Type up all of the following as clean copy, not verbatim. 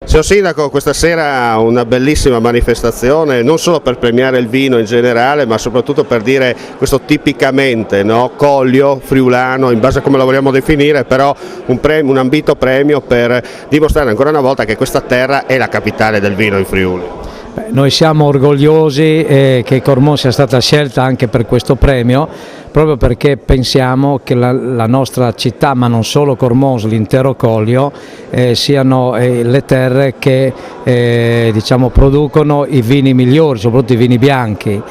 Signor Sindaco, questa sera una bellissima manifestazione, non solo per premiare il vino in generale, ma soprattutto per dire questo tipicamente, no? Collio friulano, in base a come lo vogliamo definire, però un ambito premio per dimostrare ancora una volta che questa terra è la capitale del vino in Friuli. Noi siamo orgogliosi che Cormons sia stata scelta anche per questo premio, proprio perché pensiamo che la nostra città, ma non solo Cormons, l'intero Collio, siano le terre che diciamo, producono i vini migliori, soprattutto i vini bianchi,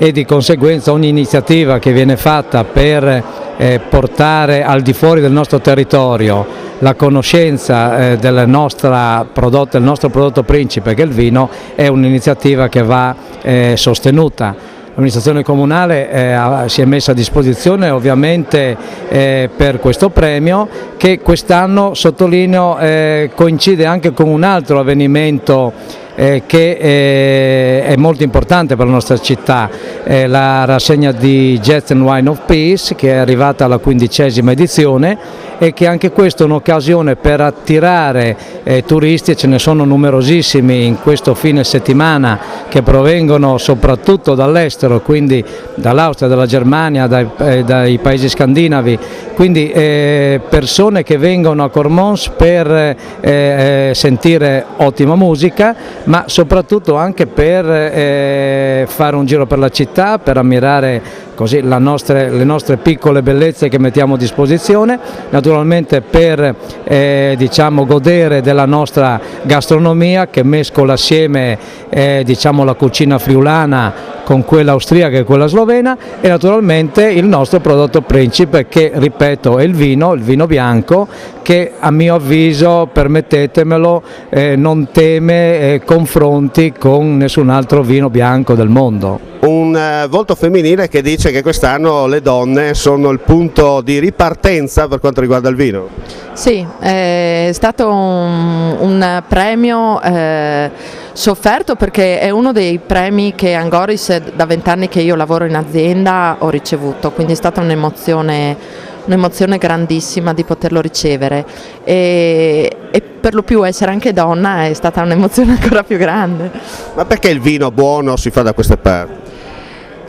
e di conseguenza ogni iniziativa che viene fatta per portare al di fuori del nostro territorio la conoscenza del nostro prodotto principe, che è il vino, è un'iniziativa che va sostenuta. L'amministrazione comunale si è messa a disposizione ovviamente per questo premio, che quest'anno, sottolineo, coincide anche con un altro avvenimento che è molto importante per la nostra città, la rassegna di Jazz and Wine of Peace, che è arrivata alla 15ª edizione, e che anche questa è un'occasione per attirare turisti, e ce ne sono numerosissimi in questo fine settimana che provengono soprattutto dall'estero, quindi dall'Austria, dalla Germania, dai paesi scandinavi, quindi persone che vengono a Cormons per sentire ottima musica, ma soprattutto anche per fare un giro per la città, per ammirare così le nostre piccole bellezze che mettiamo a disposizione, naturalmente per diciamo, godere della nostra gastronomia, che mescola assieme diciamo, la cucina friulana con quella austriaca e quella slovena, e naturalmente il nostro prodotto principe, che ripeto è il vino bianco, che a mio avviso, permettetemelo, non teme confronti con nessun altro vino bianco del mondo. Un volto femminile che dice che quest'anno le donne sono il punto di ripartenza per quanto riguarda il vino. Sì, è stato un premio sofferto, perché è uno dei premi che Angoris, da 20 anni che io lavoro in azienda, ho ricevuto, quindi è stata un'emozione grandissima di poterlo ricevere, e per lo più essere anche donna è stata un'emozione ancora più grande. Ma perché il vino buono si fa da queste parti?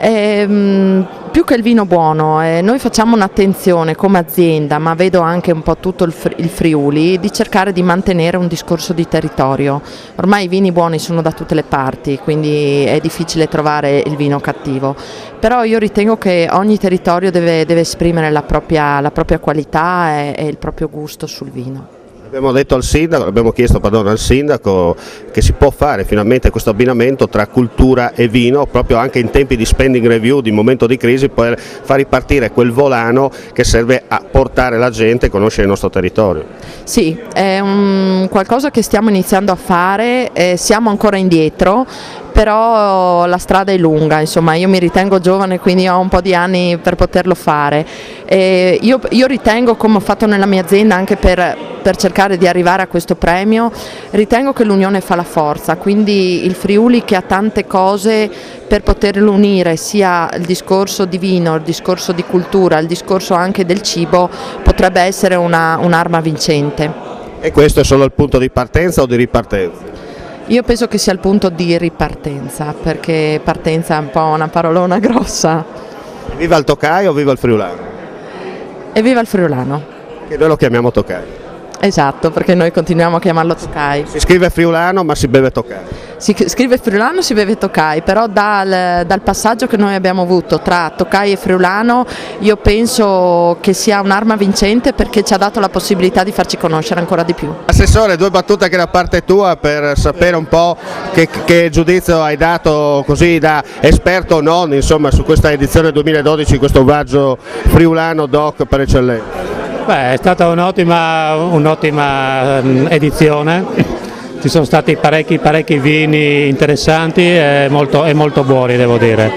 Più che il vino buono, noi facciamo un'attenzione come azienda, ma vedo anche un po' tutto il Friuli, di cercare di mantenere un discorso di territorio. Ormai i vini buoni sono da tutte le parti, quindi è difficile trovare il vino cattivo, però io ritengo che ogni territorio deve esprimere la propria qualità e il proprio gusto sul vino. Abbiamo chiesto al sindaco che si può fare finalmente questo abbinamento tra cultura e vino, proprio anche in tempi di spending review, di momento di crisi, per far ripartire quel volano che serve a portare la gente a conoscere il nostro territorio. Sì, è qualcosa che stiamo iniziando a fare, siamo ancora indietro, però la strada è lunga, insomma, io mi ritengo giovane, quindi ho un po' di anni per poterlo fare. Io ritengo, come ho fatto nella mia azienda anche per cercare di arrivare a questo premio, ritengo che l'unione fa la forza, quindi il Friuli, che ha tante cose per poterlo unire, sia il discorso di vino, il discorso di cultura, il discorso anche del cibo, potrebbe essere un'arma vincente. E questo è solo il punto di partenza o di ripartenza? Io penso che sia il punto di ripartenza, perché partenza è un po' una parolona grossa. Viva il Tokai o viva il friulano? E viva il friulano. Che noi lo chiamiamo Tokai. Esatto, perché noi continuiamo a chiamarlo Tokai. Si scrive friulano ma si beve Tokai. Si scrive friulano, si beve Tokai, però dal passaggio che noi abbiamo avuto tra Tokai e friulano, io penso che sia un'arma vincente, perché ci ha dato la possibilità di farci conoscere ancora di più. Assessore, 2 battute anche da parte tua per sapere un po' che giudizio hai dato, così da esperto o non, insomma, su questa edizione 2012, questo viaggio friulano DOC per eccellenza. Beh, è stata un'ottima edizione, ci sono stati parecchi vini interessanti e molto buoni, devo dire.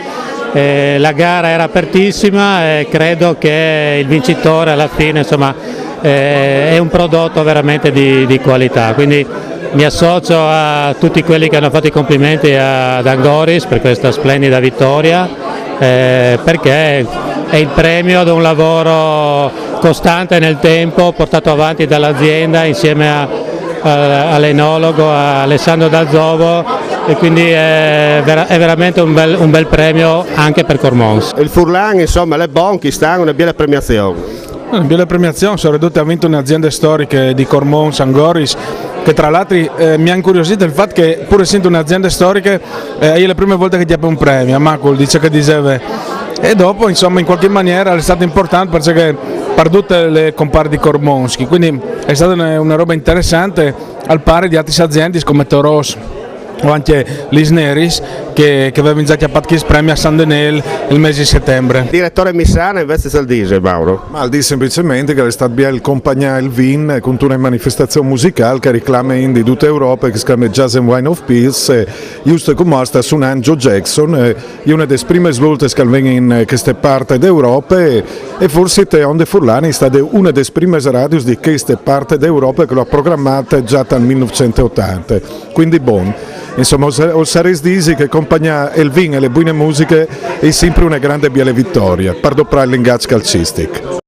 La gara era apertissima e credo che il vincitore alla fine, insomma, è un prodotto veramente di qualità, quindi mi associo a tutti quelli che hanno fatto i complimenti ad Angoris per questa splendida vittoria, perché è il premio ad un lavoro costante nel tempo portato avanti dall'azienda insieme all'enologo Alessandro D'Alzovo, e quindi è veramente un bel premio anche per Cormons. Il Furlan, insomma, le Bonchi stanno una bella premiazione. Una bella premiazione, soprattutto ha vinto un'azienda storica di Cormons, Angoris, che tra l'altro mi ha incuriosito il fatto che pur essendo un'azienda storica è la prima volta che ti apre un premio, a Macul dice che diceva, e dopo insomma in qualche maniera è stato importante perché per tutte le compare di Cormonski, quindi è stata una roba interessante al pari di altre aziende come Toros o anche l'Isneris che avevano già chiappato questo premio a San Denel il mese di settembre. Direttore Missana invece del dice, Mauro? Ma dice semplicemente che è stato bien accompagnare il Vin con una manifestazione musicale che reclama in tutta Europa, che si chiama Jazz and Wine of Peace, giusto come sta suonando Joe Jackson, è una delle prime svolte che vengono in queste parti d'Europa e forse Onde Furlani è stata una delle prime radios di queste parti d'Europa che l'ha programmata già dal 1980, quindi buon. Insomma, o sarei disi che accompagna il vin e le buone musiche è sempre una grande bella vittoria, per dopo l'ingagio calcistico.